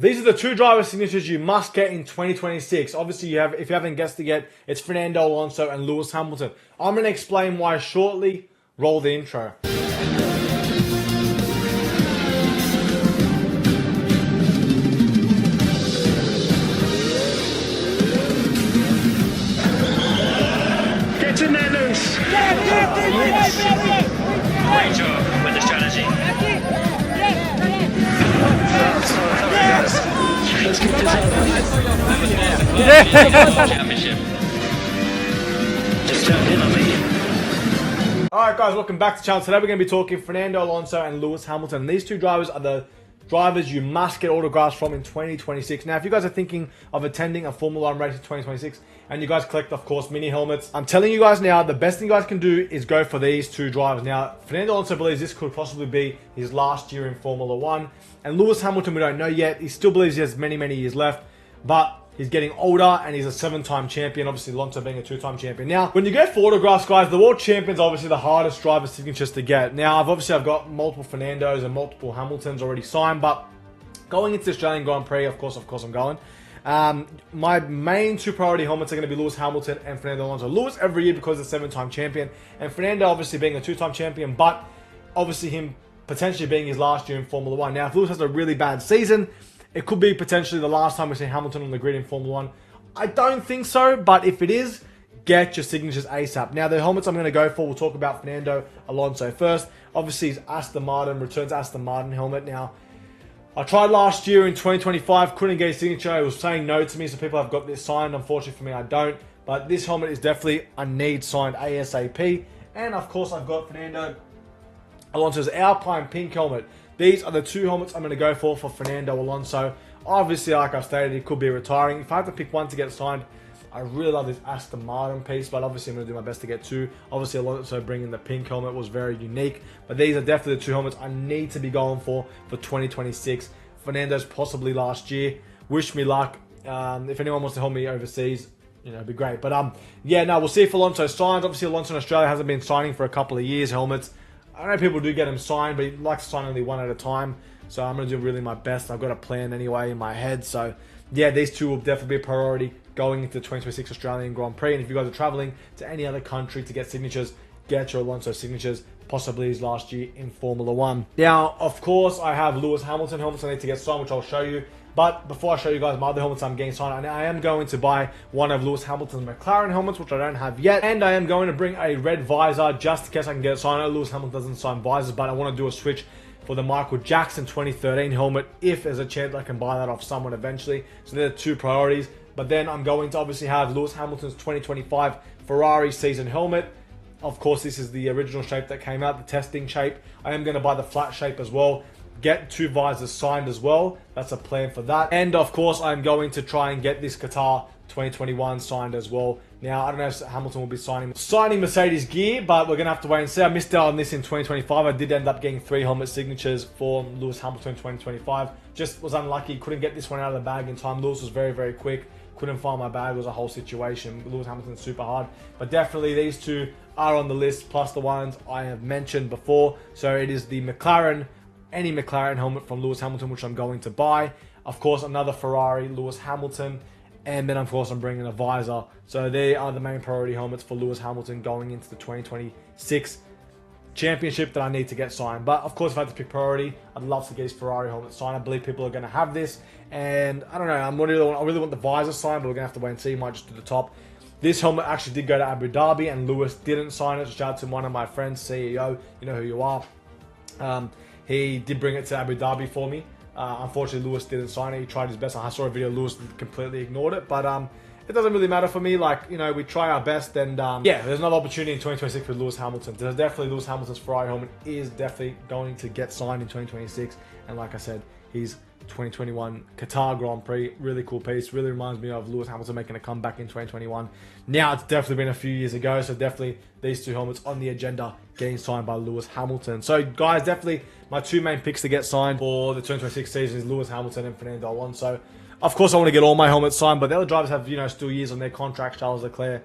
These are the two driver signatures you must get in 2026. Obviously, if you haven't guessed it yet, it's Fernando Alonso and Lewis Hamilton. I'm going to explain why shortly. Roll the intro. Get in there, Lewis. Great job with the strategy. Let's get this out. Championship. Just jump in on me. Alright guys, welcome back to the channel. Today we're going to be talking Fernando Alonso and Lewis Hamilton. These two drivers are the drivers you must get autographs from in 2026. Now, if you guys are thinking of attending a Formula 1 race in 2026, and you guys collect, of course, mini helmets, I'm telling you guys now, the best thing you guys can do is go for these two drivers. Now, Fernando Alonso believes this could possibly be his last year in Formula 1. And Lewis Hamilton, we don't know yet. He still believes he has many, many years left. But he's getting older, and he's a 7-time champion. Obviously, Alonso being a 2-time champion. Now, when you go for autographs, guys, the world champion's obviously the hardest driver signatures to get. Now, I've got multiple Fernandos and multiple Hamiltons already signed, but going into the Australian Grand Prix, of course I'm going. My main two priority helmets are going to be Lewis Hamilton and Fernando Alonso. Lewis every year because he's a 7-time champion, and Fernando obviously being a 2-time champion, but obviously him potentially being his last year in Formula 1. Now, if Lewis has a really bad season, it could be potentially the last time we see Hamilton on the grid in Formula 1. I don't think so, but if it is, get your signatures ASAP. Now, the helmets I'm going to go for, we'll talk about Fernando Alonso first. Obviously, his Aston Martin, returns Aston Martin helmet. Now, I tried last year in 2025, couldn't get a signature. It was saying no to me, so people have got this signed. Unfortunately for me, I don't. But this helmet is definitely a need signed ASAP. And of course, I've got Fernando Alonso's Alpine pink helmet. These are the two helmets I'm going to go for Fernando Alonso. Obviously, like I've stated, it could be retiring. If I have to pick one to get signed, I really love this Aston Martin piece, but obviously I'm going to do my best to get two. Obviously, Alonso bringing the pink helmet was very unique, but these are definitely the two helmets I need to be going for 2026. Fernando's possibly last year. Wish me luck. If anyone wants to help me overseas, it'd be great. But yeah, no, we'll see if Alonso signs. Obviously, Alonso in Australia hasn't been signing for a couple of years, helmets. I know people do get them signed, but he likes to sign only one at a time. So I'm going to do really my best. I've got a plan anyway in my head. So yeah, these two will definitely be a priority going into the 2026 Australian Grand Prix. And if you guys are traveling to any other country to get signatures, get your Alonso signatures, possibly his last year in Formula 1. Now, of course, I have Lewis Hamilton helmets I need to get signed, which I'll show you. But before I show you guys my other helmets I'm getting signed, I am going to buy one of Lewis Hamilton's McLaren helmets, which I don't have yet. And I am going to bring a red visor just in case I can get it signed. I know Lewis Hamilton doesn't sign visors, but I want to do a switch for the Michael Jackson 2013 helmet if there's a chance I can buy that off someone eventually. So they're the two priorities. But then I'm going to obviously have Lewis Hamilton's 2025 Ferrari season helmet. Of course, this is the original shape that came out, the testing shape. I am going to buy the flat shape as well. Get two visors signed as well. That's a plan for that. And of course, I'm going to try and get this Qatar 2021 signed as well. Now, I don't know if Hamilton will be signing Mercedes gear, but we're going to have to wait and see. I missed out on this in 2025. I did end up getting 3 helmet signatures for Lewis Hamilton in 2025. Just was unlucky. Couldn't get this one out of the bag in time. Lewis was very, very quick. Couldn't find my bag. It was a whole situation. Lewis Hamilton's super hard. But definitely these two are on the list, plus the ones I have mentioned before. So it is the McLaren, any McLaren helmet from Lewis Hamilton, which I'm going to buy. Of course, another Ferrari, Lewis Hamilton. And then, of course, I'm bringing a visor. So they are the main priority helmets for Lewis Hamilton going into the 2026 championship that I need to get signed. But, of course, if I had to pick priority, I'd love to get his Ferrari helmet signed. I believe people are going to have this. And, I don't know, I really want the visor signed, but we're going to have to wait and see. Might just do the top. This helmet actually did go to Abu Dhabi, and Lewis didn't sign it. Shout out to one of my friends, CEO. You know who you are. He did bring it to Abu Dhabi for me. Unfortunately, Lewis didn't sign it. He tried his best. I saw a video, Lewis completely ignored it. But it doesn't really matter for me. Like, we try our best. And yeah, there's another opportunity in 2026 with Lewis Hamilton. There's definitely Lewis Hamilton's Ferrari helmet is definitely going to get signed in 2026. And like I said, he's 2021 Qatar Grand Prix. Really cool piece. Really reminds me of Lewis Hamilton making a comeback in 2021. Now, it's definitely been a few years ago. So definitely these two helmets on the agenda getting signed by Lewis Hamilton. So guys, definitely my two main picks to get signed for the 2026 season is Lewis Hamilton and Fernando Alonso. Of course, I want to get all my helmets signed, but the other drivers have, still years on their contracts. Charles Leclerc,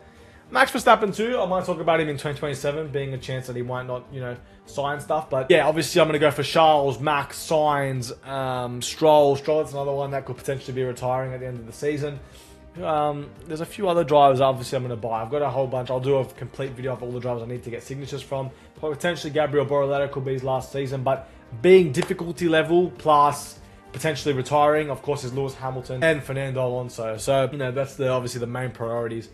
Max Verstappen too. I might talk about him in 2027, being a chance that he might not, sign stuff. But yeah, obviously I'm going to go for Charles, Max, Sainz, Stroll. Stroll's another one that could potentially be retiring at the end of the season. There's a few other drivers obviously I'm going to buy. I've got a whole bunch. I'll do a complete video of all the drivers I need to get signatures from. Potentially Gabriel Bortoleto could be his last season, but being difficulty level plus potentially retiring, of course, is Lewis Hamilton and Fernando Alonso. So, that's obviously the main priorities.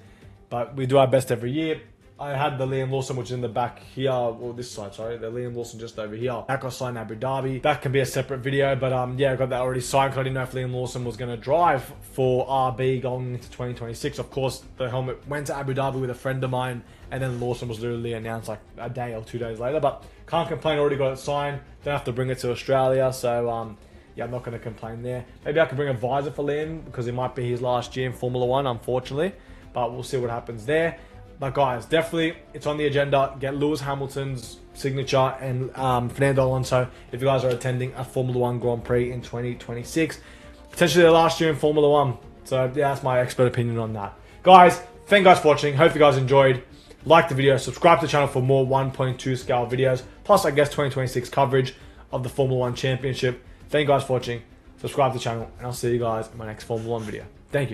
But we do our best every year. I had the Liam Lawson, which is in the back here, or this side, sorry. The Liam Lawson just over here. That got signed Abu Dhabi. That can be a separate video, but yeah, I got that already signed because I didn't know if Liam Lawson was going to drive for RB going into 2026. Of course, the helmet went to Abu Dhabi with a friend of mine, and then Lawson was literally announced like a day or 2 days later. But can't complain, already got it signed. Don't have to bring it to Australia, so yeah, I'm not going to complain there. Maybe I could bring a visor for Liam because it might be his last year in Formula 1, unfortunately. But we'll see what happens there. But guys, definitely, it's on the agenda. Get Lewis Hamilton's signature and Fernando Alonso if you guys are attending a Formula 1 Grand Prix in 2026. Potentially their last year in Formula 1. So yeah, that's my expert opinion on that. Guys, thank you guys for watching. Hope you guys enjoyed. Like the video, subscribe to the channel for more 1.2 scale videos. Plus, I guess, 2026 coverage of the Formula 1 Championship. Thank you guys for watching. Subscribe to the channel, and I'll see you guys in my next Formula 1 video. Thank you.